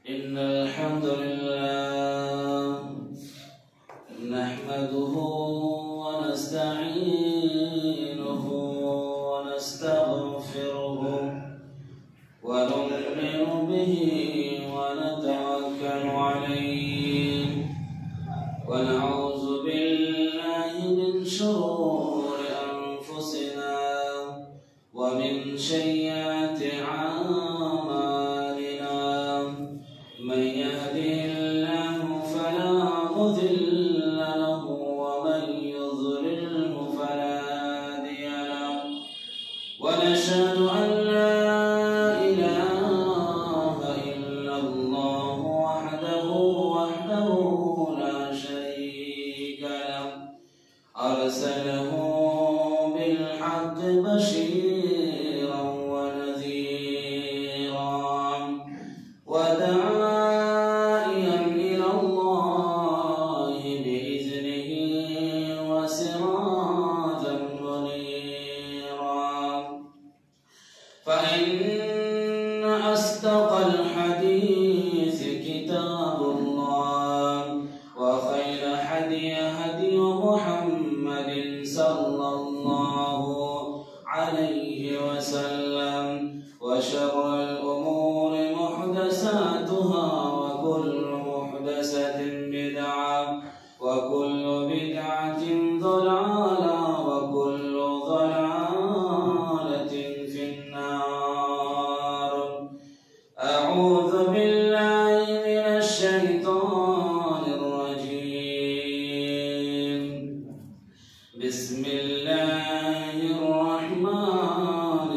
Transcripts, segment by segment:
إن الحمد لله نحمده ونستعينه ونستغفره ونؤمن به ونتوكل عليه ونعوذ بالله من شرور أنفسنا ومن سيئات أعمالنا من يهده الله فلا مضل له ومن يضلله فلا هادي له ونشهد أن لا إله إلا الله وحده لا شريك له أرسله بالحق بشيرا ونذيرا وداعيا إلى الله بإذنه وسراجا منيرا فإن أصدق الحديث كتاب الله وخير هدي محمد صلى الله عليه وسلم وشر الأمور محدثاتها وكل محدثة بدعة وكل بدعة ضلالة وكل ضلالة في النار أعوذ بالله من الشيطان الرجيم بسم الله الرحمن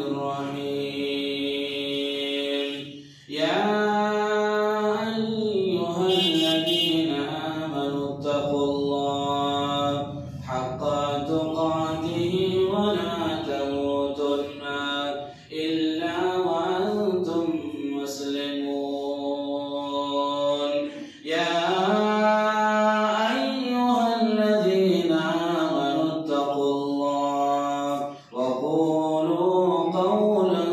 الرحيم يا أيها الذين آمنوا اتقوا الله حق تقاته ولا تموتن إلا وأنتم مسلمون يا أيها الذين آمنوا اتقوا الله وقولوا قولا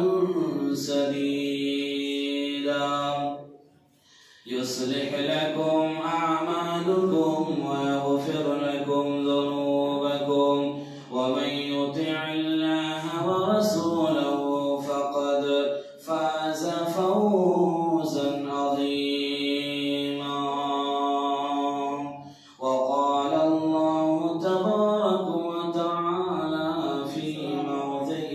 سديدا يصلح لكم أعمالكم ويغفر لكم ذنوبكم ومن يطع الله ورسوله فقد فاز فوزا عظيما وقال الله تبارك وتعالى في موضع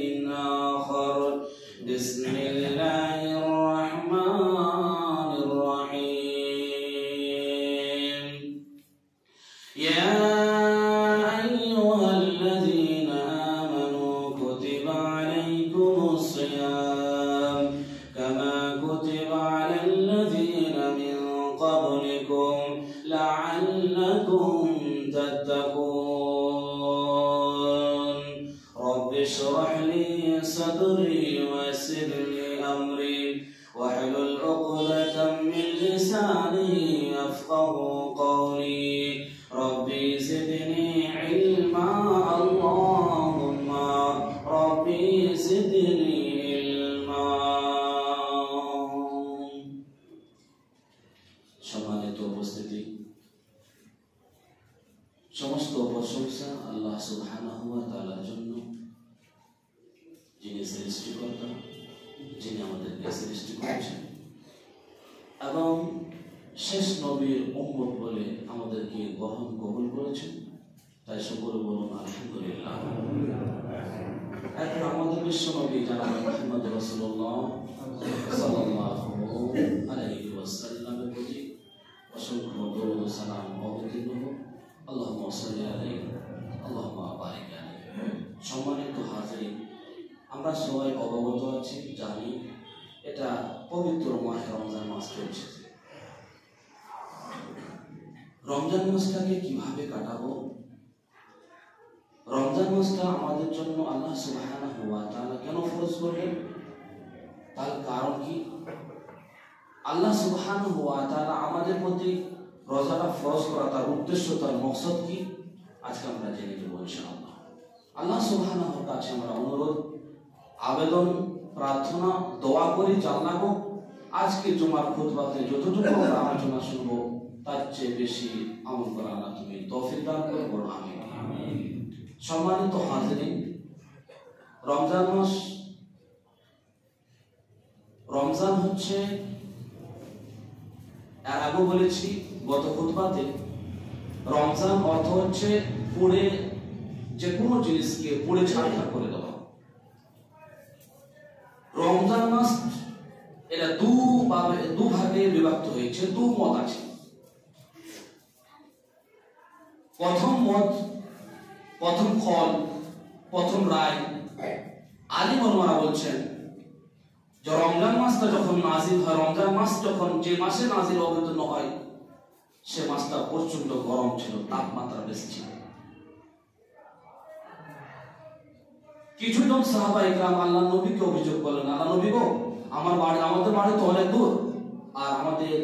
آخر بسم الله الرحمن الرحيم يا أيها الذين آمنوا كتب عليكم الصيام كما كتب على الذين من قبلكم لعلكم تتقون رب اشرح لي صدري ويسر لي أمري واحلل عقدة من لساني يفقهوا قولي ربي زدني علما اللهم ربي زدني علما সম্মানিত উপস্থিতি সমস্ত প্রশংসা আল্লাহ সুবহানাহু ওয়া তাআলার জন্য যিনি সৃষ্টিকর্তা যিনি আমাদেরকে সৃষ্টি করেছেন এবং শেষ নবীর উম্মত বলে আমাদেরকে গ্রহণ কবুল করেছেন তাই সকলে বলুন আলহামদুলিল্লাহ এখন আমাদের বিশ্ব নবী জনাব মুহাম্মদ রাসূলুল্লাহ সাল্লাল্লাহু আলাইহি ওয়াসাল্লামের প্রতি অসংখ্য দরুদ ও সালাম অবতীর্ণ হোক আল্লাহুম্মা সাল্লি আলাইহি আল্লাহুম্মা বারিক আলাইহি সম্মানিত হাজিরিন আমরা সবাই অবগত আছি জানি এটা পবিত্র মাহে রমজান মাস চলছে রমজান মাসটাকে কিভাবে কাটাবো রমজান মাসটা আমাদের জন্য আল্লাহ সুবহানাহু ওয়া তাআলা কেন ফরজ করলেন তার কারণ কি আল্লাহ সুবহানাহু ওয়া তাআলা আমাদের প্রতি রোজাটা ফরজ করা তার উদ্দেশ্য তার মকসদ কি আজকে আমরা জেনে নেব ইনশাআল্লাহ আল্লাহ সুবহানাহু কাছে আমরা অনুরোধ আবেদন প্রার্থনা দোয়া করি যে আল্লাহ আজকে জুমার খুতবাতে যতটুকু আমরা আলোচনা শুনবো তার চেয়ে বেশি আমল করা না তুমি তৌফিক দান করো, বলো আমিন। সম্মানিত হাজিরিন, রমজান মাস, রমজান হচ্ছে, এর আগে বলেছি গত খুতবাতে, রমজান অর্থ হচ্ছে পুড়ে যে কোনো জিনিসকে পুড়ে ছাড়খাড় করে দেওয়া। রমজান মাস এটা দুভাগে বিভক্ত হয়েছে, দু মত আছে। প্রথম মত, প্রথম ফল, প্রথম রায়, আলিম ওলামারা বলছেন যে রমজান মাসটা যখন নাজিল হয়, রমজান মাস যখন যে মাসে নাজিল অবতীর্ণ হয়, সে মাসটা প্রচন্ড গরম ছিল, তাপমাত্রা বেশি ছিল। কিছুজন সাহাবা ইকরাম আল্লাহ নবীকে অভিযোগ করলেন, আল্লাহ নবী গো, আমাদের বাড়ি তো অনেক দূর, আর আমাদের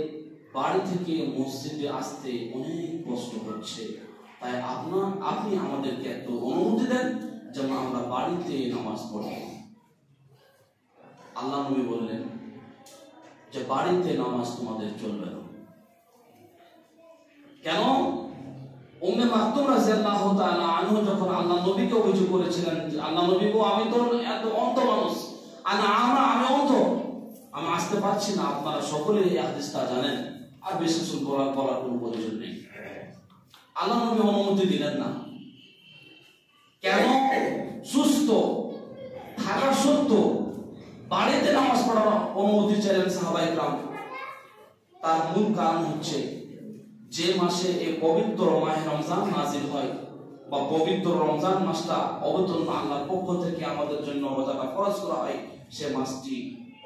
বাড়ি থেকে মসজিদে আসতে অনেক কষ্ট হচ্ছে, তাই আপনি আমাদেরকে একটু অনুমতি দেন যেন আমরা বাড়িতে নামাজ পড়ি। আল্লাহ নবী বললেন যে বাড়িতে নামাজ তোমাদের চলবে না। কেন? উম্মে মাকতুম রাদিয়াল্লাহু তাআলা আনহু যখন আল্লাহ নবীকে অভিযোগ করেছিলেন যে আল্লাহ নবী গো, আমি তো এত অন্ধ মানুষ, আমি অন্ধ, আমি আসতে পারছি না, আপনারা সকলে এই হাদিসটা জানেন, আর বেশি বলার কোনো প্রয়োজন নেই। আল্লাহ নবী অনুমতি দিলেন না। কেন? সুস্থ থাকা সত্ত্বেও বাড়িতে নামাজ পড়ার অনুমতি চাইলেন সাহাবায়ে কেরাম। তার মূল কারণ হচ্ছে যে মাসে এই পবিত্র মাহে রমজান নাজিল হয়, বা পবিত্র রমজান মাসটা অবতীর্ণ আল্লাহর পক্ষ থেকে আমাদের জন্য রোজাটা ফরজ করা হয়, সে মাসটি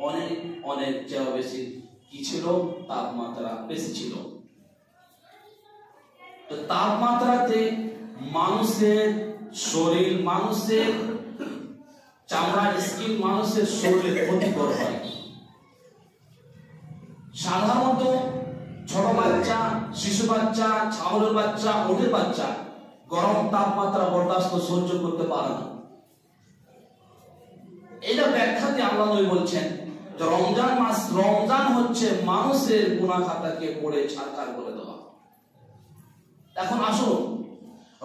অনেক অনেক বেশি কি ছিল, তাপমাত্রা বেশি ছিল। তো তাপমাত্রাতে মানুষের শরীর, মানুষের চামড়ার স্কিন, মানুষের শরীরে ক্ষতিকর হয়। সাধারণত ছোট বাচ্চা, শিশু বাচ্চা, ছাগলের বাচ্চা, ওটের বাচ্চা গরম তাপমাত্রা বরদাস্ত সহ্য করতে পারে না। এটা ব্যাখ্যাতে আল্লাহ নবী বলছেন যে রমজান মাস, রমজান হচ্ছে মানুষের গুনাহ খাতাকে পড়ে ছাড়খাড় করে দেওয়া। এখন আসুন,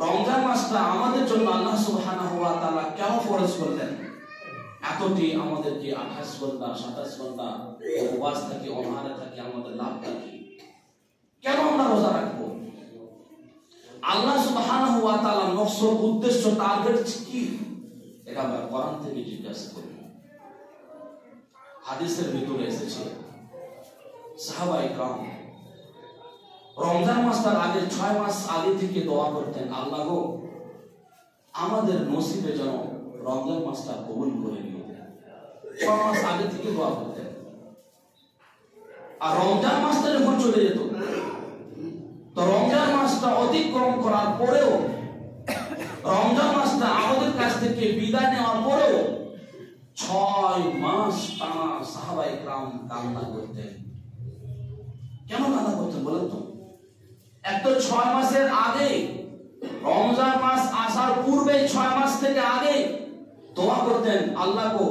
রমজান মাসটা আমাদের জন্য আল্লাহ সুবহানাহু ওয়া তাআলা কেন ফরজ করলেন? এতটি আমাদেরকে 28 ঘন্টা 27 ঘন্টা উপবাস থাকি, অনাহারে থাকি, আমাদের লাভটা কি? কেন আমরা রোজা রাখবো? আল্লাহ সুবহানাহু ওয়া তাআলার মকসদ, উদ্দেশ্য, টার্গেট কি? এটা আমরা কোরআন থেকে জিজ্ঞাসা করব। হাদিসের ভিতরে এসেছে সাহাবায়ে কেরাম রমজান মাসটার আগে 6 মাস আগে থেকে দোয়া করতেন, আল্লাহ গো, আমাদের নসিবে যেন রমজান মাসটা কবুল করে নিও। 6 মাস আগে থেকে দোয়া করতেন। আর রমজান মাসটা যখন চলে যেত, তো রমজান মাসটা অতিক্রম করার পরেও, রমজান মাসটা আমাদের কাছ থেকে বিদায় নেওয়ার পরেও 6 মাস টানা সাহাবায়ে কেরাম কান্না করতেন। কেন কান্না করতেন বলেন তো? একটা 6 মাসের আগে, রমজান মাস আসার পূর্বে 6 মাস থেকে আগে দোয়া করতেন, আল্লাহ গো,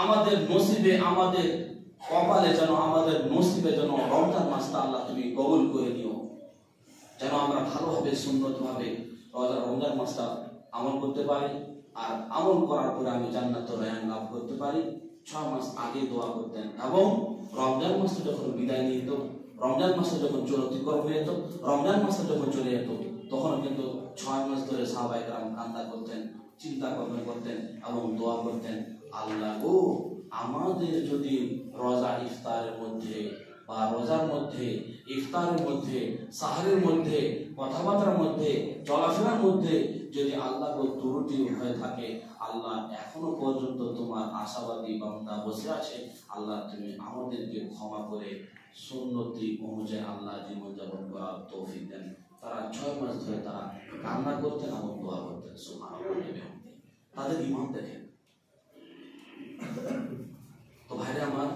আমাদের নসিবে, আমাদের কপালে যেন, আমাদের নসিবে যেন রমজান মাসটা আল্লাহ তুমি কবুল করে নিও, যেন আমরা ভালোভাবে সুন্নতভাবে রমজান মাসটা আমল করতে পারি, আর আমল করার পরে আমি জান্নাতুর রায়হান লাভ করতে পারি। 6 মাস আগে দোয়া করতেন। এবং রমজান মাসটা যখন বিদায় নিয়ে যেত, রমজান মাসটা যখন অতিক্রম হয়ে যেত, রমজান মাসটা যখন চলে যেত, তখন কিন্তু 6 মাস ধরে সাহাবায়ে কেরাম কান্না করতেন, চিন্তা ভাবনা করতেন এবং দোয়া করতেন, আল্লাহ গো, আমাদের যদি রোজা ইফতারের মধ্যে বা রোজার মধ্যে, ইফতারের মধ্যে, সাহরের মধ্যে, কথাবার্তার মধ্যে, চলাফেরার মধ্যে যদি আল্লাহ গো ত্রুটি হয়ে থাকে, আল্লাহ এখনো পর্যন্ত তোমার আশাবাদী বান্দা বসে আছে, আল্লাহ তুমি আমাদেরকে ক্ষমা করে সুন্নতি অনুযায়ী আল্লাহ জীবনযাপন করার তৌফিক দেন। তারা 6 মাস ধরে তারা কান্না করতেন এবং দোয়া করতেন। সুবহানাল্লাহ। তাদের ঈমান দেখেন। তো ভাইরা আমার,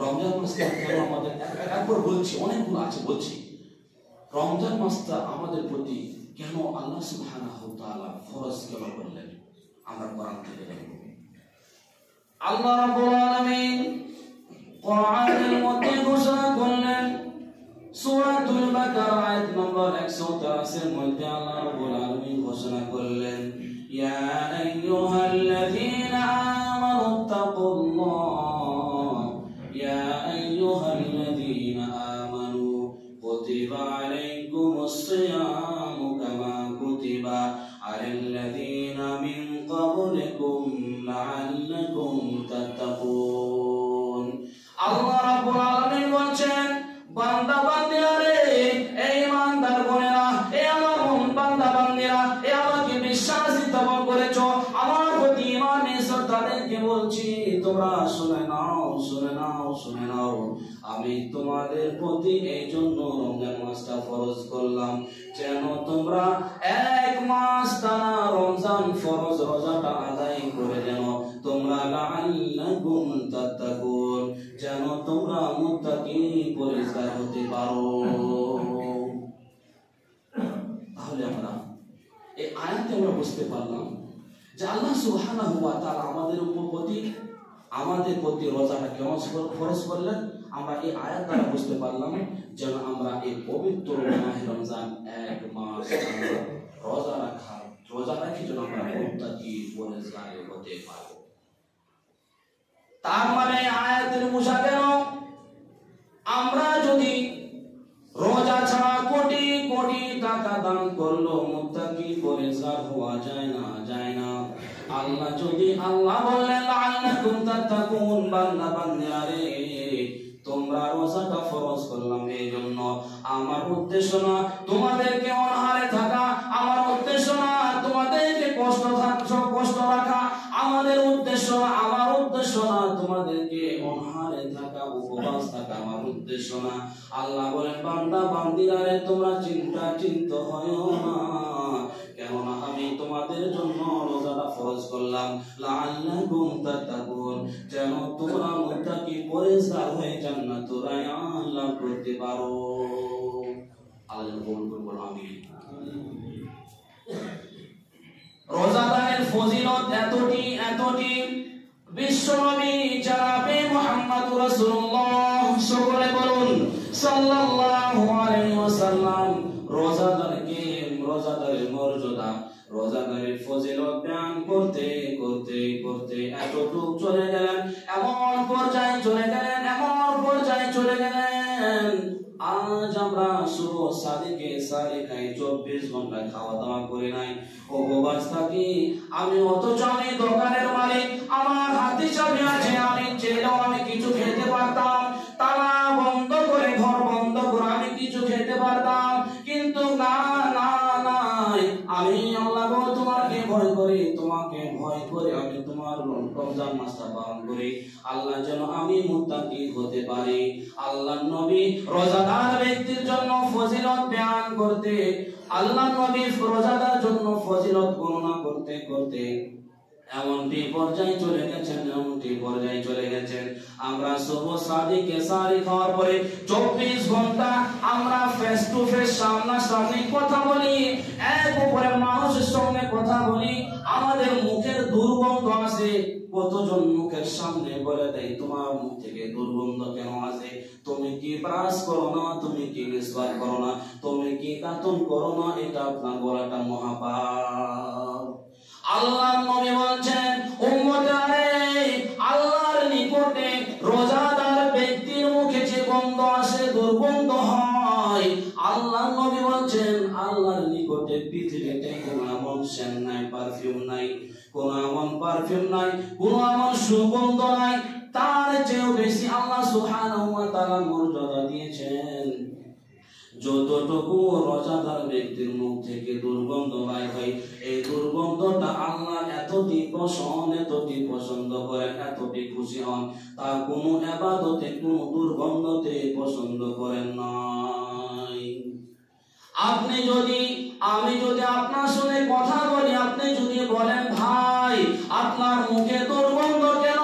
রমজান মাসটা কেন আমাদের, একবার বলছি, অনেকগুলো আছে বলছি, রমজান মাসটা আমাদের প্রতি কেন আল্লাহ সুবহানাহু ওয়া তাআলা ফরজ কেন করলেন? আমরা কোরআন থেকে দেখব। আল্লাহ রাব্বুল আলামিন কোরআনের মধ্যে ঘোষণা করলেন সূরাতুল বাকারা আয়াত নম্বর 183 এর মধ্যে আল্লাহ রাব্বুল আলামিন ঘোষণা করলেন ইয়া আইয়ুহাল্লাযীনা আমানু তাকুল্লাহ ইয়া আইয়ুহাল্লাযীনা আমানু কুতিবা আলাইকুমুস সিয়ামু কামা কুতিবা আলাল্লাযীনা মিন ক্বাবলিকুম লাআল্লাকুম তাত্তাকুন। আল্লাহ রাব্বুল আলামিন বলেন বান্দা বান্দিরা রে, এই ইমানদার বোনেরা, এই আমার বান্দা বান্দিরা, এই আমাকে বিশ্বাস স্থাপন করেছো, আমার প্রতি ঈমান এনেছো, তাদেরকে বলছি তোমরা শুনে নাও, শুনে নাও, শুনে নাও। আমি তোমাদের প্রতি এই জন্য রমজান মাসটা ফরজ করলাম যেন তোমরা এক মাস টানা রমজান ফরজ রোজাটা আদায় করে যেন তোমরা লাআল্লাকুম তাত্তাকুন, যেন তোমরা মুত্তাকি পরিষ্কার হতে পারো। তাহলে আমরা এই আয়াতে আমরা বুঝতে পারলাম যে আল্লাহ সুবহানাহু ওয়া তাআলা আমাদের প্রতি রোজাটা কেন ফরজ করলেন। আমরা এই আয়াত দ্বারা বুঝতে পারলাম যেন আমরা এই পবিত্র মাহে রমজান এক মাস রোজা রাখি যেন আমরা মুত্তাকি পরিষ্কার হতে পারবো। তার মানে আয়াতের বুঝা গেল আমরা যদি রোজা ছাড়া কোটি কোটি টাকা দান করলো মুত্তাকি পরিষ্কার হওয়া যায় না, যায় না। আল্লাহ বললেন লাআল্লাকুম তাত্তাকুন, বান্দা বান্দিরা রে তোমরা রোজাটা ফরজ করলাম এই জন্য। আমার উদ্দেশ্য না তোমাদেরকে অনাহারে থাকা, আমার উদ্দেশ্য না তোমাদেরকে কষ্ট রাখা, আমার উদ্দেশ্য না তোমাদেরকে অনাহারে থাকা, উপবাস থাকা আমার উদ্দেশ্য না। আল্লাহ বলেন বান্দা বান্দিরা রে তোমরা চিন্তিত হয়ো না, কেননা আমি তোমাদের জন্য রোজাটা ফরজ করলাম লাআল্লাকুম তাত্তাকুন, যেন তোমরা মুত্তাকি পরিষ্কার হয়ে জান্নাতুর রায়্যান লাভ করতে পারো। আল্লাহ কবুল করুন, আমিন। রোজাদারের ফজিলত এতটি বিশ্বনবী জনাবে মুহাম্মদুর রাসূলুল্লাহ সকলে বলুন সাল্লাল্লাহু আলাইহি ওয়াসাল্লাম রোজাদারের মর্যাদা, রোজাদারের ফজিলত বয়ান করতে করতে করতে এতটুক চলে গেলেন, এমন পর্যায়ে চলে গেলেন আজ আমরা শুভ সাদিকে সারি খাই, 24 ঘন্টা খাওয়া দাওয়া করে নাই, উপবাস থাকি আমি, অথচ আমি দোকানের মালিক, আমার হাতে চাবি আছে, আমি চেয়েও আমি কিছু খেতে পারতাম, তালা বন্ধ করে ঘর বন্ধ করে আমি কিছু খেতে পারতাম, কিন্তু না আমি আল্লাহ তোমাকে ভয় করে আমি তোমার রমজান মাসটা পালন করি, আল্লাহ যেন আমি মুত্তাকি হতে পারি। আল্লাহর নবী রোজাদার ব্যক্তির জন্য ফজিলত বয়ান করতে, আল্লাহর নবী রোজাদার জন্য ফজিলত গণনা করতে করতে এমনটি পর্যায়ে চলে গেছেন আমরা শুভ সাদিকে সারি খাওয়ার পরে 24 ঘন্টা আমরা ফেস টু ফেস সামনাসামনি কথা বলি, এক উপরে মানুষের সঙ্গে কথা বলি, আমাদের মুখের দুর্গন্ধ আসে, কতজন মুখের সামনে বলে দেয় তোমার মুখ থেকে দুর্গন্ধ কেন আসে, তুমি কি ব্রাশ করো না, তুমি কি মিসওয়াক করো না, তুমি কি দাঁতন করো না, এটা আপনার বলাটা মহাপাপ। আল্লাহর নবী বলেন উম্মতেরা রে, আল্লাহর নিকটে রোজাদার ব্যক্তির মুখে যে গন্ধ আসে, দুর্গন্ধ হয়, আল্লাহর নবী বলেন আল্লাহর নিকটে পৃথিবীতে কোনো এমন সেন্ট নাই, পারফিউম নাই, কোনো এমন পারফিউম নাই, কোনো এমন সুগন্ধ নাই, তার চেয়েও বেশি আল্লাহ সুবহানাহু ওয়া তাআলা মর্যাদা দিয়েছেন। যতটুকু রোজাদার ব্যক্তির মুখ থেকে দুর্গন্ধ বাইর হয়, এই দুর্গন্ধটা আল্লাহ এতটি পছন্দ করেন, এতটি খুশি হন, তা কোনো ইবাদতে কোনো দুর্গন্ধতে পছন্দ করেন নাই। আমি যদি আপনার সঙ্গে কথা বলি, আপনি যদি বলেন ভাই আপনার মুখে দুর্গন্ধ কেন,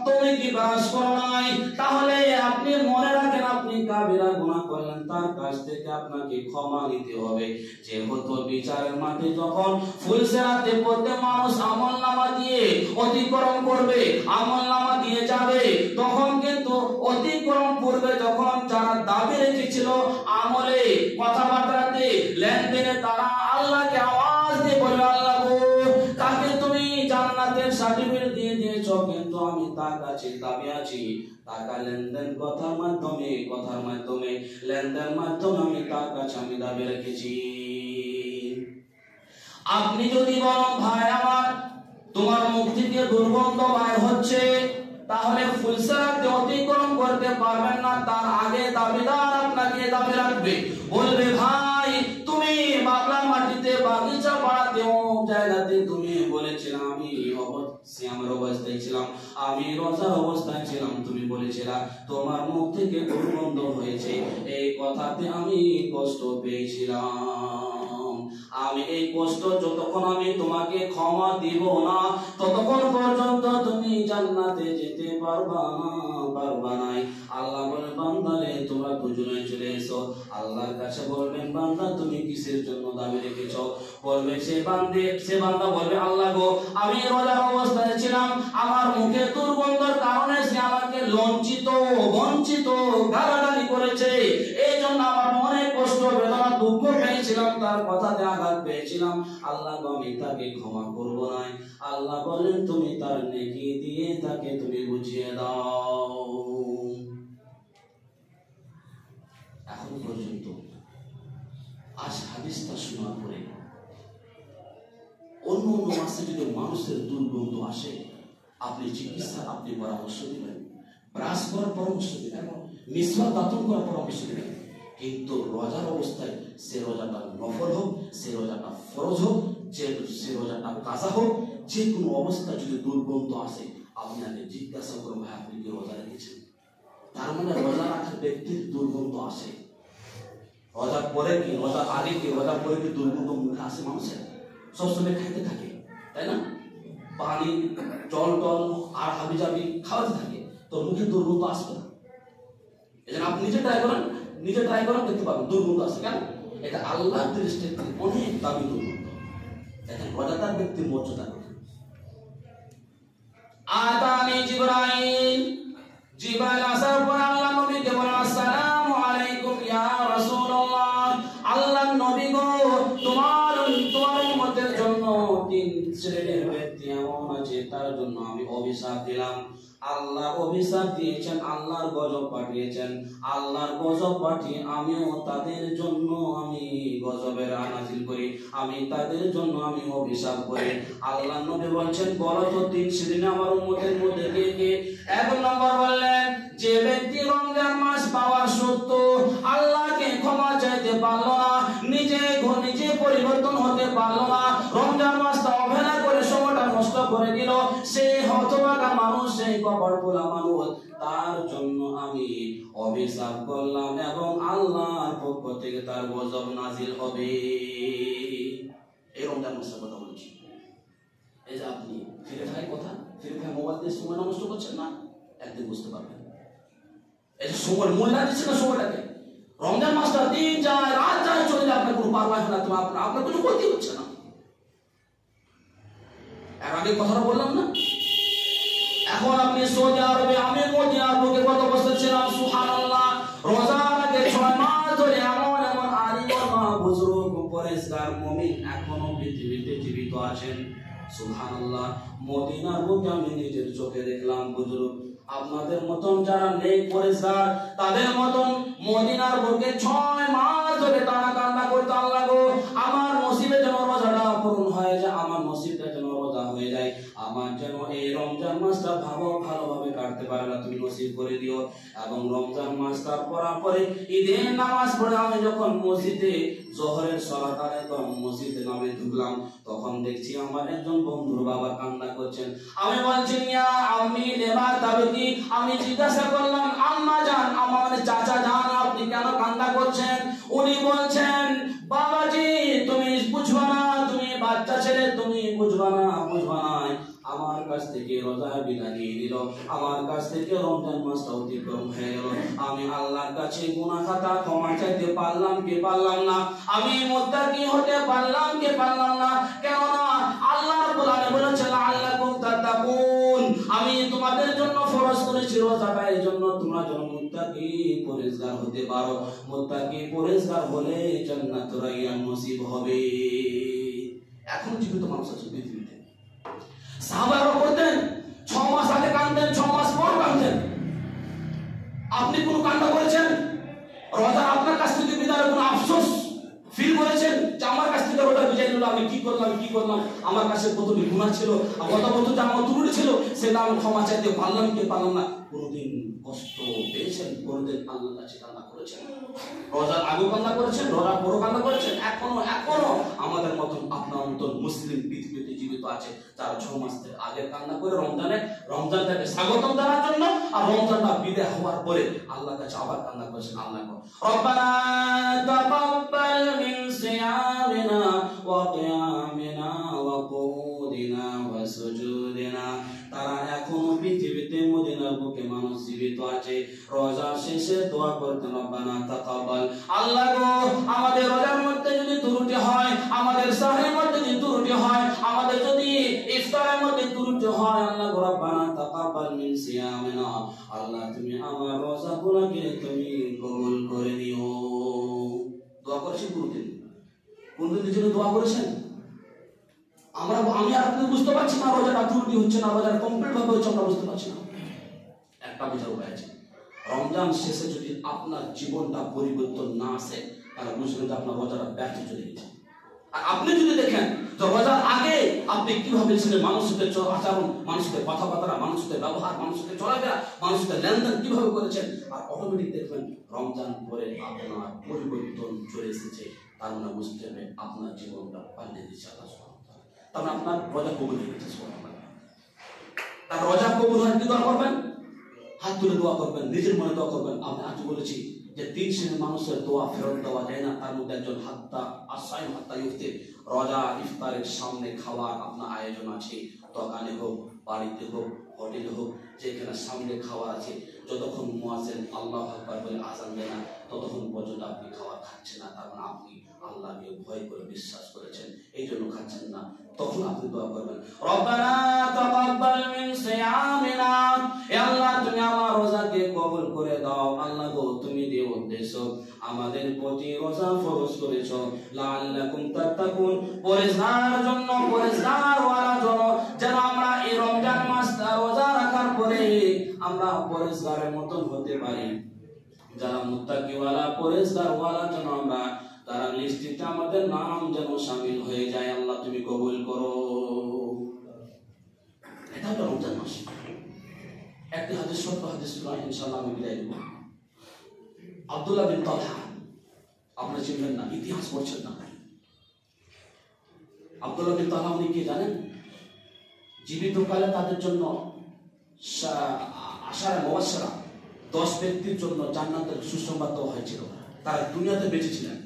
তুমি কি ব্রাশ করো নাই, তাহলে আপনি মনে রাখেন আপনি কাবিরা গুনাহ করলেন, তার কাছ থেকে আপনাকে ক্ষমা নিতে হবে। যেহেতু বিচারের মাঠে যখন ফুলসেরাতে পড়তে মানুষ আমলনামা দিয়ে অতিক্রম করবে, আমলনামা দিয়ে যাবে, তখন কিন্তু অতিক্রম পূর্বে যখন যারা দাবি রেখেছিল আমলে, কথাবার্তাতে, লেনদেনে, তারা আল্লাহকে আওয়াজ দিয়ে বলল, আল্লাহ গো, তাকে তুমি জান্নাতের সার্টিফিকেট দিয়ে দিয়েছো, কিন্তু আমি তার কাছে দাবি আছি, টাকা লেনদেন কথার মাধ্যমে লেনদেন মাধ্যমে আমি তার কাছে আমি দাবি রেখেছি। আপনি যদি বলেন ভাই আমার তোমার মুখ থেকে দুর্গন্ধ বাইর হচ্ছে, তাহলে ফুলসারাতে অতিক্রম করতে পারবেন না, তার আগে দাবিদার আপনাকে দাবি রাখবে, বলবে ভাই তুমি বাবলা মাটিতে বাগিচা বাড়াতে জায়গাতে তুমি বলেছিলাম, আমি সিয়ামের অবস্থায় ছিলাম, আমি রোজার অবস্থায় ছিলাম, তুমি বলেছিলাম তোমার মুখ থেকে দুর্গন্ধ হয়েছে, এই কথাতে আমি কষ্ট পেয়েছিলাম, আমি এই কষ্ট যতক্ষণ আমি তোমাকে ক্ষমা দিব না ততক্ষণ পর্যন্ত তুমি জান্নাতে যেতে পারবা না। আল্লাহ বলে বান্দারে তোমরা দুজনে চলে এসো। আল্লাহর কাছে বলবেন বান্দা তুমি কিসের জন্য দাবি রেখেছো? বলবে সে বান্দা বলবে আল্লাহ গো, আমি রোজার অবস্থায় ছিলাম, আমার মুখে দুর্গন্ধের কারণে সে আমাকে লজ্জিত বঞ্চিত গালাগালি করেছে, এই জন্য আমার মনে কষ্ট বেদনা দুঃখ পেয়েছিলাম, তার কথাতে আঘাত পেয়েছিলাম, আল্লাহ আমি তাকে ক্ষমা করবো না। আল্লাহ বলেন তুমি তার নেকি দিয়ে তাকে তুমি বুঝিয়ে দাও। এখন পর্যন্ত আজ হাদিসটা শোনার পরে অন্য মাসে যদি মানুষের দুর্গন্ধ আসে, আপনি চিকিৎসা আপনি পরামর্শ দিবেন, ব্রাশ করার পরামর্শ দিবেন, মিসওয়াক দাঁতন করার পরামর্শ দিবেন, কিন্তু রোজার অবস্থায় সে রোজাটা নফল হোক, সে রোজাটা ফরজ হোক, সে রোজাটা কাজা হোক, যে কোনো অবস্থা যদি দুর্গন্ধ আসে আপনি আগে জিজ্ঞাসা করুন ভাই আপনি কি রোজা রেখেছেন? তার মানে রোজা রাখার ব্যক্তির দুর্গন্ধ আসে, রোজার পরে কি রোজার আগে কি রোজার পরে কি দুর্গন্ধ মুখে আসে মানুষের? সবসময় খাইতে থাকে, তাই না? পানি জল টল আর হাবি জাবি খাওয়াতে থাকে, তো মুখে দুর্গন্ধ আসবে না। এই জন্য আপনি নিজে ট্রাই করেন দেখতে পাবেন দুর্গন্ধ আসে কেন? এটা আল্লাহর দৃষ্টিতে অনেক দামি দুর্গন্ধ। দেখেন রোজাদার ব্যক্তির মর্যাদা কত। আতানি জিবরাইল আসার পর আল্লাহ নবীকে বলেন আসসালামু আলাইকুম ইয়া রাসূলুল্লাহ, আল্লাহর নবী গো তোমার উম্মতের জন্য তিন শ্রেণীর ব্যক্তি এমন আছে তার জন্য আমি অভিশাপ দিলাম। আল্লাহ অভিশাপ দিয়েছেন, আল্লাহর গজব পাঠিয়েছেন, আল্লাহর গজব পাঠিয়ে আমিও তাদের জন্য আমি গজবের নাযিল করি, আমি তাদের জন্য আমি অভিশাপ করি। আল্লাহ নবী বলছেন বলো তো তিন শ্রেণী আমার উম্মতের মধ্যে কে কে? এক নম্বর বললেন যে ব্যক্তি রমজান মাস পাওয়ার সত্ত্বেও আল্লাহকে ক্ষমা চাইতে পারলো না, নিজে পরিবর্তন হতে পারলো না, রমজান মাসটা অবহেলা করে সময়টা নষ্ট করে দিল, সেই হতভাগা মানুষ, সেই কপালপোড়া মানুষ, তার জন্য আমি অভিশাপ করলাম এবং আল্লাহর পক্ষ থেকে তার গজব নাজিল হবে। এই রমজান মাসের কথা বলছি। এই যে আপনি ফিরে মোবাইল দিয়ে সময় নষ্ট করছেন না, একদিন বুঝতে পারবেন এই যে সময় মূল্য দিচ্ছে না সময়টাকে। রমজান মাসটা দিন যায় রাত যায় চলে যায়, আপনার কোনো পারওয়া হয় না, আপনার কিছু ক্ষতি হচ্ছে না। এর আগে কথাটা বললাম না, এখন আপনি সৌদি আরবে, আমি মদি আরবে কত বছর ছিলাম, সুবহানাল্লাহ, রোজার আগে 6 মাস ধরে এমন আলিম বুজুর্গ পরেশগার মুমিন এখনো পৃথিবীতে জীবিত আছেন, সুবহানাল্লাহ। মদিনার বুকে আমি নিজের চোখে দেখলাম বুজুর্গ, আপনাদের মতন যারা নেক পরেশগার তাদের মতন মদিনার বুকে 6 মাস ধরে টানা কান্না করতে, আল্লাহ গো আমার নসিবে যেন রোজাটা পূরণ হয়ে যায়, আমার নসিবটা যেন রোজা হয়ে যায়, আমার যেন এই রমজান মাসটা ভালোভাবে কাটতে পারে না, তুমি নসিব করে দিও। এবং রমজান মাসটা পড়ার পরে ঈদের নামাজ পড়ে আমি যখন মসজিদে জোহরের সালাত আদায় করে মসজিদে নামে ঢুকলাম, তখন দেখছি আমার একজন বন্ধুর বাবা কান্না করছেন। আমি বলছি ইয়া আম্মি লিমা তাবকি, আমি জিজ্ঞাসা করলাম আম্মা জান, আমার চাচা জান আপনি কেন কান্না করছেন? উনি বলছেন বাবাজি তুমি বুঝবা না, তুমি বাচ্চা ছেলে, তুমি বুঝবা না, আমার কাছ থেকে রোজা বিদায় নিয়ে নিল, আমার কাছ থেকে রমজান মাসটা অতিক্রম হয়ে গেল, আমি আল্লাহর কাছে গুনাহ খাতা ক্ষমা চাইতে পারলাম কি পারলাম না? আমি মুত্তাকি হতে পারলাম কি পারলাম না? কেন না আল্লাহ রাব্বুল আলামিন বলেছেন আল্লাকুম তাত্তাকুন, আমি তোমাদের জন্য ফরজ করেছি রোজাটা এই জন্য তোমরা যেন মুত্তাকি পরেজগার হতে পারো। মুত্তাকি পরেজগার হলে জান্নাতুর রায়্যান নসিব হবে। এখন জীবিত মানুষ আছে পৃথিবীতে। সাহাবারা করতেন 6 মাস আগে কাঁদতেন, 6 মাস পর কাঁদতেন। আপনি কোন কান্না করেছেন? রোজা আপনার কাছ থেকে বিদায়ের কোনো আফসোস ফিল করেছেন যে আমার কাছ থেকে রোজা বিদায় নিল, আমি কি করলাম, আমার কাছে কতটি গুনাহ ছিল, গত বছর যে আমার ত্রুটি ছিল সেটা আমি ক্ষমা চাইতে পারলাম কি পারলাম না? কোনদিন কষ্ট পেয়েছেন? কোনদিন আল্লাহর কাছে কান্না করেছেন? রোজার আগে কান্না করেছেন, রোজার পরে কান্না করেছেন? এখনো আমাদের মতন আপনার মতন মুসলিম পৃথিবীতে জীবিত আছে যারা 6 মাস থেকে আগে কান্না করে রমজানটাকে স্বাগতম জানার জন্য, আর রমজানটা বিদায় হওয়ার পরে আল্লাহর কাছে আবার কান্না করেছেন। আল্লাহ রব্বানা তাকাব্বাল মিন সিয়ামিনা ওয়া কিয়ামিনা ওয়া কুদিনা ওয়া সুজুদিনা। তারা এখনো পৃথিবীতে মদিনার বুকে মানুষ জীবিত আছে। রোজা শেষে দোয়া করতেন রব্বানা তাকাব্বাল। আল্লাহ গো, আমাদের রোজার মধ্যে যদি ত্রুটি হয়, আমাদের সাহরের মধ্যে যদি ত্রুটি হয়, আমাদের যদি ইফতারের মধ্যে ত্রুটি হয়, আল্লাহ গো রব্বানা তাকাব্বাল মিন সিয়ামিনা। আল্লাহ তুমি আমার রোজাগুলোকে তুমি কবুল করে নিও। দোয়া করেছেন কোনদিন নিজের দোয়া করেছেন? আমি আর আপনি বুঝতে পারছি না রোজাটা ত্রুটি হচ্ছে না, রোজার কমপ্লিট ভাবে হচ্ছে আমরা বুঝতে পারছি না। একটা বোঝার উপায় আছে, রমজান শেষে যদি আপনার জীবনটা পরিবর্তন না আসে তাহলে বুঝবেন যে আপনার রোজাটা ব্যর্থ চলে গেছে। আর আপনি যদি দেখেন যে রোজার আগে আপনি কিভাবে ছিলেন, মানুষের আচরণ, মানুষের কথাবার্তা, মানুষের ব্যবহার, মানুষের চলাফেরা, মানুষের লেনদেন কিভাবে করেছেন, আর অটোমেটিক দেখবেন রমজান পরে আপনার পরিবর্তন চলে এসেছে। তার মানে বুঝতে হবে আপনার জীবনটা পাল্টে দিচ্ছে আল্লাহ সুবহানাহু ওয়া তাআলা। তার মানে আপনার রোজা কবুল হয়ে গেছে। তার রোজা কবুল হয় কি দোয়া করবেন? হাত তুলে দোয়া করবেন, নিজের মনে দোয়া করবেন। আমি আজ বলেছি যে 3 শ্রেণীর মানুষের দোয়া ফেরত দেওয়া যায় না। তার মধ্যে একজন হাত্তা ইফতার, রোজা ইফতারের সামনে খাওয়ার আপনার আয়োজন আছে, দোকানে হোক, বাড়িতে হোক, হোটেলে হোক, যেখানে সামনে খাওয়ার আছে, যতক্ষণ মুয়াজ্জিন আল্লাহু আকবার বলে আযান দেয় না ততক্ষণ পর্যন্ত আপনি খাবার খাচ্ছেন না। তার মানে আপনি আল্লাহকে ভয় করে বিশ্বাস করেছেন, এই জন্য খাচ্ছেন না। তখন আপনি দোয়া করবেন রব্বানা তাকাব্বাল মিন সিয়ামিনা। হে আল্লাহ তুমি আমার রোজাকে কবুল করে দাও। আল্লাহ গো, তুমি যে উদ্দেশ্য আমাদের প্রতি রোজা ফরজ করেছো, লাআল্লাকুম তাত্তাকুন, পরেজগার জন্য, পরেজগার হওয়ার জন্য, যেন আমরা এই রমজান মাসটা রোজা রাখার পরে আমরা পরেজগারের মতন হতে পারি। যারা মুত্তাকি ওয়ালা পরেজগার ওয়ালা যেন আমরা তারা লিস্টে আমাদের নাম যেন শামিল হয়ে যায়। আল্লাহ তুমি কবুল করো। এটা হলো রমজান মাস। একটি হাদিস, ছোট্ট হাদিস নয়, ইনশাআল্লাহ আমি বিদায় দেব। আব্দুল্লাহ বিন তালহা, আপনারা চিনবেন না, ইতিহাস পড়ছেন না। আব্দুল্লাহ বিন তালহা উনি কি জানেন? জীবিতকালে তাদের জন্য আশারা মুবাশশারা 10 ব্যক্তির জন্য জান্নাতের সুসংবাদ দেওয়া হয়েছিল। তারা দুনিয়াতে বেঁচে ছিলেন।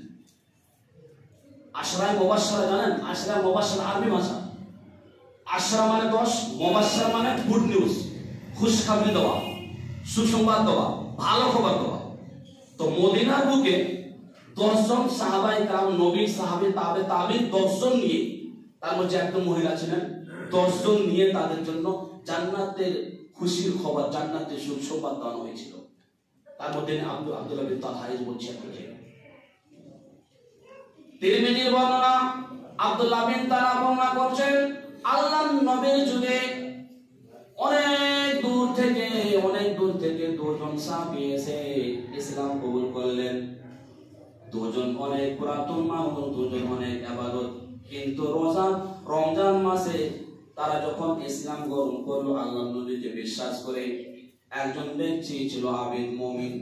আশরায়ে মুবাশশারা জানেন? আশরায়ে মুবাশশারা আরবি ভাষা। আশরা মানে 10, মুবাশশার মানে গুড নিউজ, খুশখবরি দেওয়া, সুসংবাদ দেওয়া, ভালো খবর দেওয়া। তো মদিনার বুকে 10 জন সাহাবায়ে کرام, নবী, সাহাবী, তাবেঈন 10 জন নিয়ে, তার মধ্যে একজন মহিলা ছিলেন, 10 জন নিয়ে তাদের জন্য জান্নাতের খুশির খবর, জান্নাতের সুসংবাদ দেওয়া হয়েছিল। তার মধ্যে আব্দুল্লাহ বিন তালহা বলছি আপনাকে। তিরমিজির বর্ণনা, আব্দুল্লাহ বিন তালহা বর্ণনা করছেন, আল্লাহর নবীর যুগে অনেক দূর থেকে 2 জন সাহাবী এসে ইসলাম কবুল করলেন। 2 জন অনেক পুরাতন মানুষ, 2 জন অনেক ইবাদত, কিন্তু রমজান মাসে তারা যখন ইসলাম গ্রহণ করলো, আল্লাহর নবীকে বিশ্বাস করে, একজন ব্যক্তি ছিল আবিদ মুমিন।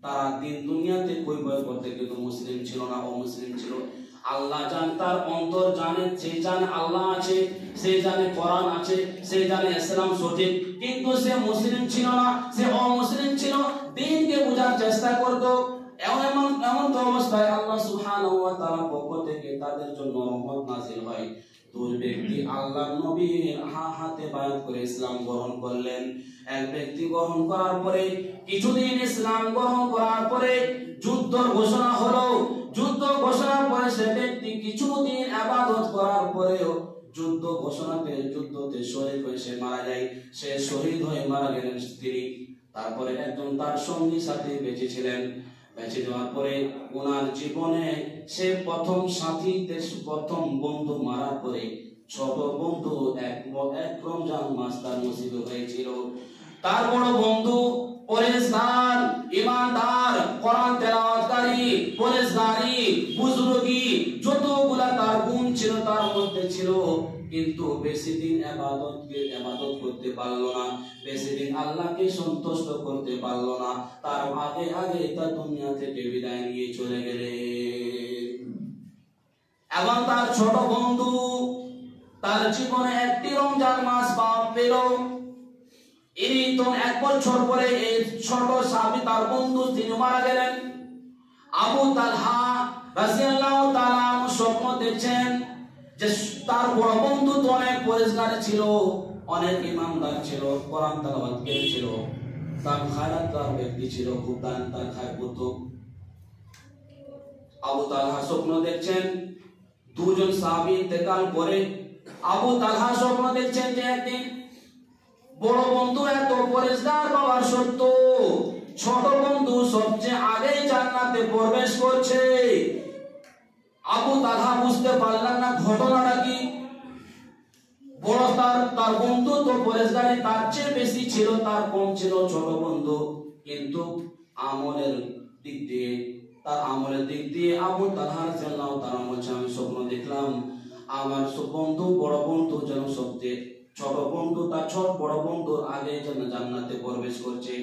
তারা দিন দুনিয়াতে কই বই করতে কিন্তু মুসলিম ছিল না, অমুসলিম ছিল। আল্লাহ জান, তার অন্তর জানে, সে জানে আল্লাহ আছে, সে জানে কোরআন আছে, সে জানে ইসলাম সঠিক, কিন্তু সে মুসলিম ছিল না, সে অমুসলিম ছিল। দ্বীনকে বোঝার চেষ্টা করতো। এমন তো অবস্থায় আল্লাহ সুবহানাহু ওয়া তাআলা পক্ষ থেকে তাদের জন্য রহমত নাযিল হয়। 2 ব্যক্তি আল্লাহর নবীর হাতে বায়াত করে ইসলাম গ্রহণ করলেন। এক ব্যক্তি গ্রহণ করার পরে, কিছুদিন ইসলাম গ্রহণ করার পরে যুদ্ধ ঘোষণা হলো। যুদ্ধ ঘোষণার পরে সে ব্যক্তি কিছুদিন ইবাদত করার পরেও যুদ্ধ ঘোষণাতে যুদ্ধতে শহীদ হয়ে সে মারা যায়। সে শহীদ হয়ে মারা গেলেন তিনি। তারপরে একজন তার সঙ্গী সাথী বেঁচে ছিলেন। বেঁচে যাওয়ার পরে ওনার জীবনে সে প্রথম সাথী প্রথম বন্ধু মারার পরে ছোট বন্ধু এক রমজান মাস তার নসিব হয়েছিল। তার বড় বন্ধু পরেশগার, ইমানদার, কোরআন তেলাওয়াতকারী, পরেশগারি, বুজুর্গি, যতগুলা তার গুণ ছিল তার মধ্যে ছিল, কিন্তু বেশি দিন ইবাদত করতে পারলো না, বেশি দিন আল্লাহকে সন্তুষ্ট করতে পারলো না। তার আগে তার দুনিয়া থেকে বিদায় নিয়ে চলে গেলেন। এবং তার ছোট বন্ধু তার জীবনে একটি রমজান মাস পেল। ইনি তো 1 বছর পরে এই ছোট সাহাবী তার বন্ধু তিনি মারা গেলেন। আবু তালহা রাদিয়াল্লাহু তাআলা স্বপ্ন দেখছেন যে তার বড় বন্ধু তো অনেক পরেশগার ছিল, অনেক ইমানদার ছিল, কোরআন তেলাওয়াতকারী ছিল, দান খায়রাতদার ব্যক্তি ছিল, খুব দান খায় করত। আবু তালহা স্বপ্ন দেখছেন দুজন সাহাবী ইন্তেকাল করে আবু তালহা স্বপ্ন দেখছেন যে একদিন বড় বন্ধু এত পরেশগার বাবার সত্য, ছোট বন্ধু সবচেয়ে আগে জান্নাতে প্রবেশ করছে। আবু তালহা বুঝতে পারলেন না ঘটনাটা কি। বড় তার বন্ধু তো পরেশগারি তার চেয়ে বেশি ছিল, তার কম ছিল ছোট বন্ধু, কিন্তু আমলের দিক দিয়ে আবু তালহা রাদিয়াল্লাহু তাআলা বলছেন আমি স্বপ্ন দেখলাম আমার বন্ধু বড় বন্ধু যেন সবচেয়ে ছোট বন্ধু তার বড় বন্ধুর আগে যেন জান্নাতে প্রবেশ করছে।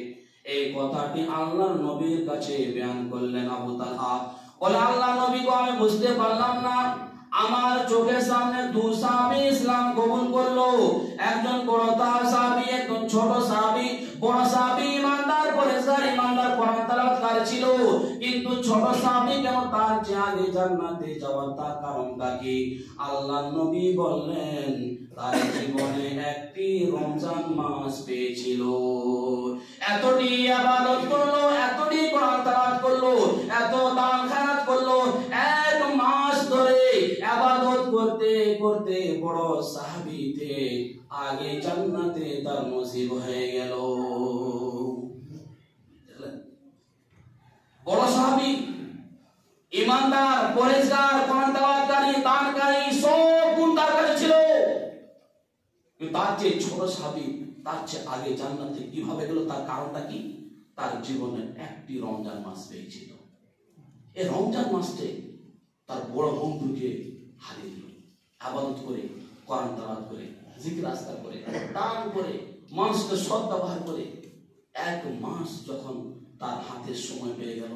এই কথাটি আল্লাহর নবীর কাছে বয়ান করলেন আবু তালহা। বলে আল্লাহ নবী গো আমি বুঝতে পারলাম না, আমার চোখের সামনে 2 সাহাবী ইসলাম কবুল করলো, একজন বড় সাহাবী একজন ছোট সাহাবী। বড় সাহাবী ইমানদার পরেশগার ইমানদার কোরআন তেলাওয়াতকারী ছিল, কিন্তু ছোট সাহাবী কেন তার চেয়ে আগে জান্নাতে যাওয়ার তার কারণটা কি? আল্লাহ নবী বললেন তার জীবনে একটি রমজান মাস পেয়েছিল, এতটি ইবাদত করলো, এতটি কোরআন তেলাওয়াত করলো, এত দান খায়রাত করলো, 1 মাস ধরে ইবাদত করতে করতে বড় সাহাবীতে আগে জান্নাতে তার নসিব হয়ে গেল। বড় সাহাবী ইমানদার পরেশগার কোরআন তেলাওয়াতকারী দানকারী সব গুণ তার কাছে ছিল, কিন্তু তার চেয়ে ছোট সাহাবী তার চেয়ে আগে জান্নাতে কিভাবে গেল? তার কারণটা কি? তার জীবনে একটি রমজান মাস পেয়েছিল। এই রমজান মাসে তার বড় বন্ধুকে হারিয়ে দিল। ইবাদত করে, কোরআন তেলাওয়াত করে, জিকির আজকার করে, দান করে, মানুষকে সৎ ব্যবহার করে 1 মাস যখন তার হাতের সময় পেয়ে গেল,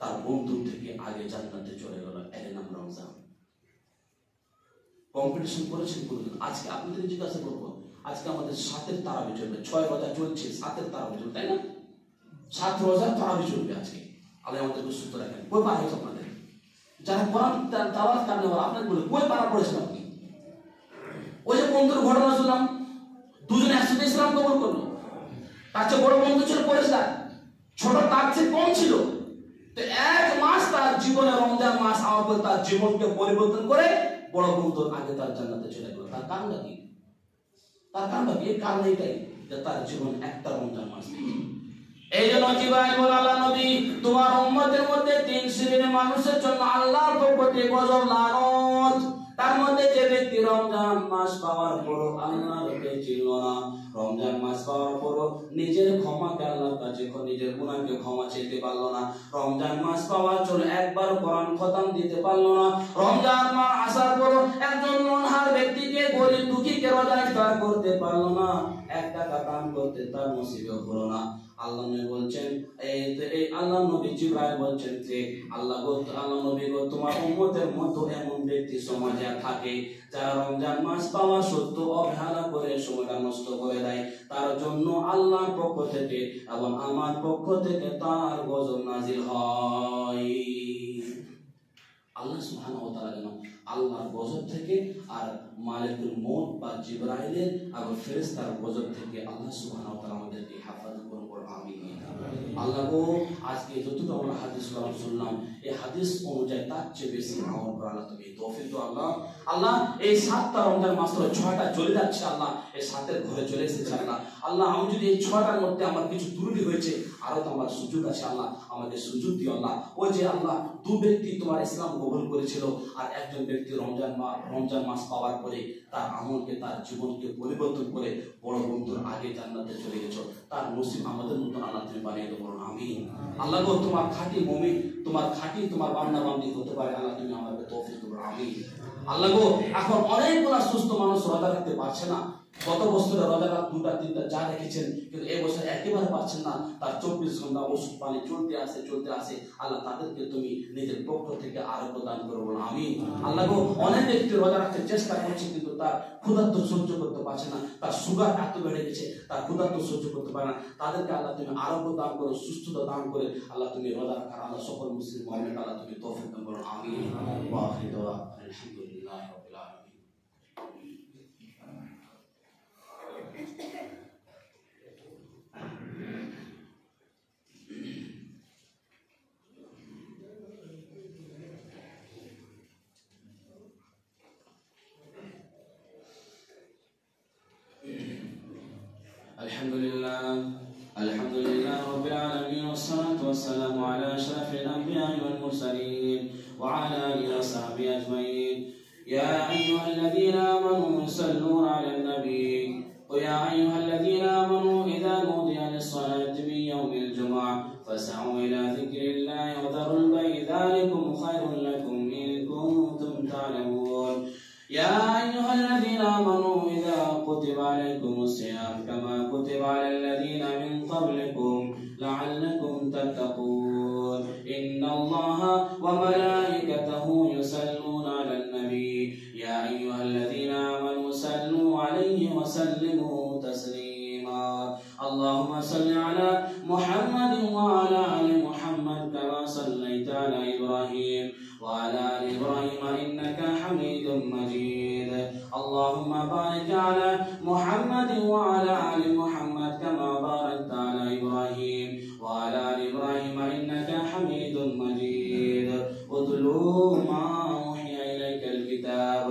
তার বন্ধু থেকে আগে জান্নাতে চলে গেল। এর নাম রমজান। কম্পিটিশন করেছেন বলুন। আজকে আপনাদের জিজ্ঞাসা করবো, আজকে আমাদের 7-এর তারাবি চলবে, 6 রোজা চলছে, 7-এর তারাবি চলবে, তাই না? 7 রোজার তারাবি চলবে আজকে। আল্লাহ আমাদেরকে সুস্থ রাখেন। কই পার হয়েছে আপনাদের? যারা কোরআন তেলাওয়াত কারণে আপনাদের বলে কই পারা পড়েছেন আপনি? ওই যে বন্ধুর ঘটনা শুনলাম, দুজনে একসাথে ইসলাম কবুল করলো, তার চেয়ে বড় বন্ধু ছিল পরেশগার, ছোট তার চেয়ে কম ছিল। তো 1 মাস তার জীবনে রমজান মাস আমার পর তার জীবনকে পরিবর্তন করে বড় বন্ধুর আগে তার জান্নাতে চলে গেল। তার কারণটা কি? তার কারণটা কি? কারণ এটাই যে তার জীবন একটা রমজান মাস। এই জন্য জিবরাইল বলে আল্লাহ নবী তোমার উম্মতের মধ্যে 3 শ্রেণীর মানুষের জন্য আল্লাহর পক্ষ থেকে গজব লানত। তার মধ্যে যে ব্যক্তি রমজান মাস পাওয়ার পর আল্লাহকে চিনল না, রমজান মাস পাওয়ার পর নিজের ক্ষমাকে আল্লাহর কাছে নিজের গুনাহকে ক্ষমা চাইতে পারলো না, রমজান মাস পাওয়ার জন্য একবার কোরআন খতম দিতে পারলো না, রমজান মাস আসার পর একজন অনাহার ব্যক্তিকে গরিব দুঃখীকে রোজা ইফতার করতে পারলো না, 1 টাকা দান করতে তার নসিব হলো না। আল্লাহ নবী বলছেন, এই আল্লাহ নবী জিবরাইল বলছেন যে আল্লাহ নবী গো তোমার উম্মতের মধ্যে এমন ব্যক্তি সমাজে থাকে যারা রমজান মাস পাওয়া সত্ত্বেও অবহেলা করে সময়টা নষ্ট করে দেয়, তার জন্য আল্লাহর পক্ষ থেকে এবং আমার পক্ষ থেকে তার গজব নাজিল হয়। আল্লাহ সুবহানাহু ওয়া তাআলা যেন আল্লাহর গজব থেকে আর মালিকুল মউত বা জিবরাইলের এবং ফেরেশতার গজব থেকে আল্লাহ সুবহানাহু ওয়া তাআলা আমাদেরকে হেফাজত করুন। আমিন। আল্লাহ গো আজকে যতটুকু আমরা হাদিস শুনলাম এই হাদিস অনুযায়ী তার চেয়ে বেশি আমল করা আল্লাহ তুমি তৌফিক দাও আল্লাহ। আল্লাহ এই 7টা রমজান মাস ধরে 6টা চলে যাচ্ছে আল্লাহ, এই 7এর ঘরে চলে এসেছে আল্লাহ। আল্লাহ আমি যদি এই 6টার মধ্যে আমার কিছু ত্রুটি হয়েছে আরো তো আমার সুযোগ আছে আল্লাহ, আমাদের সুযোগ দিও আল্লাহ। ওই যে আল্লাহ 2 ব্যক্তি তোমার ইসলাম কবুল করেছিল আর একজন ব্যক্তি রমজান মাস পাওয়ার পরে তার আমলকে তার জীবনকে পরিবর্তন করে বড় বন্ধুর আগে জান্নাতে চলে গেছো, তার নসিব আমাদের মতন আল্লাহ তুমি বানিয়ে দেবো আমিন। আল্লাহ গো তোমার খাঁটি মুমিন তোমার খাঁটি তোমার বান্দা বান্দি হতে পারে আল্লাহ তুমি আমাকে তৌফিক দেবো আমিন। আল্লাহ গো এখন অনেকগুলো সুস্থ মানুষ রোজা রাখতে পারছে না, গত বছরে রোজা রাত 2টা 3টা যা রেখেছেন কিন্তু এই বছর একেবারে পারছেন না, তার 24 ঘন্টা ওষুধ পানি চলতে আসে আল্লাহ তাদেরকে তুমি নিজের পক্ষ থেকে আরোগ্য দান করো আমিন। আল্লাহ গো অনেক ব্যক্তি রোজা রাখতে চেষ্টা করছে কিন্তু তার ক্ষুধার্ত সহ্য করতে পারছে না, তার সুগার এত বেড়ে গেছে তার ক্ষুধার্ত সহ্য করতে পারে না, তাদেরকে আল্লাহ তুমি আরোগ্য দান করো সুস্থতা দান করে আল্লাহ তুমি রোজা রাখার আল্লাহ সকল মুসলিম মুমিনকে আল্লাহ তুমি তৌফিক দান করো আমিন। ওয়া আখিরু দাওয়া আলহামদুলিল্লাহি রাব্বিল আলামিন। الحمد لله رب العالمين والصلاة والسلام على أشرف الأنبياء والمرسلين وعلى آله وصحبه أجمعين. يا أيها الذين آمنوا صلوا على النبي ويا أيها الذين آمنوا إذا نودي للصلاة من يوم الجمعة فاسعوا إلى ذكر الله وذروا البيع ذلكم خير لكم إن كنتم تعلمون. يا أيها الذين آمنوا إذا كتب عليكم الصيام كما كتب على الذين من قبلكم لعلكم تتقون. إن الله وملائكته يصلون على النبي يا أيها الذين آمنوا صلوا عليه وسلموا تسليما. اللهم صل على محمد وعلى آل محمد كما صليت على إبراهيم وعلى آل إبراهيم إنك حميد مجيد. اللهم بارك على محمد وعلى آل محمد كما باركت على إبراهيم وعلى آل إبراهيم إنك حميد مجيد. اتلو ما أوحي إليك الكتاب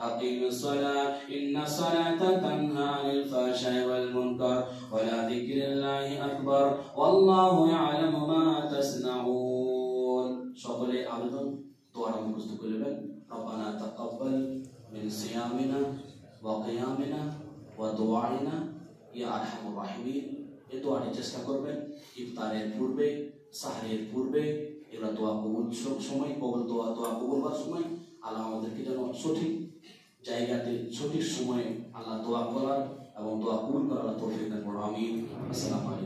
أقيم الصلاة إن الصلاة تنهى عن الفحشاء والمنكر ولذكر الله أكبر والله يعلم ما تصنعون. সকলে আবেদন দোয়াটা মুখস্থ করবেন। রব্বানা তাকাব্বাল মিন সিয়ামিনা ওয়া কিয়ামিনা ওয়া দুআইনা ইয়া আরহামুর রাহিমিন। এই দোয়াটি চেষ্টা করবেন ইফতারের পূর্বে সাহরের পূর্বে, এগুলো দোয়া কবুল সময় কবুল দোয়া কবুল হওয়ার সময় আল্লাহ আমাদেরকে যেন সঠিক জায়গাতে সঠিক সময়ে আল্লাহ দোয়া করার এবং দোয়া কবুল করার তৌফিক দান করুন আমিন। আসসালামু আলাইকুম।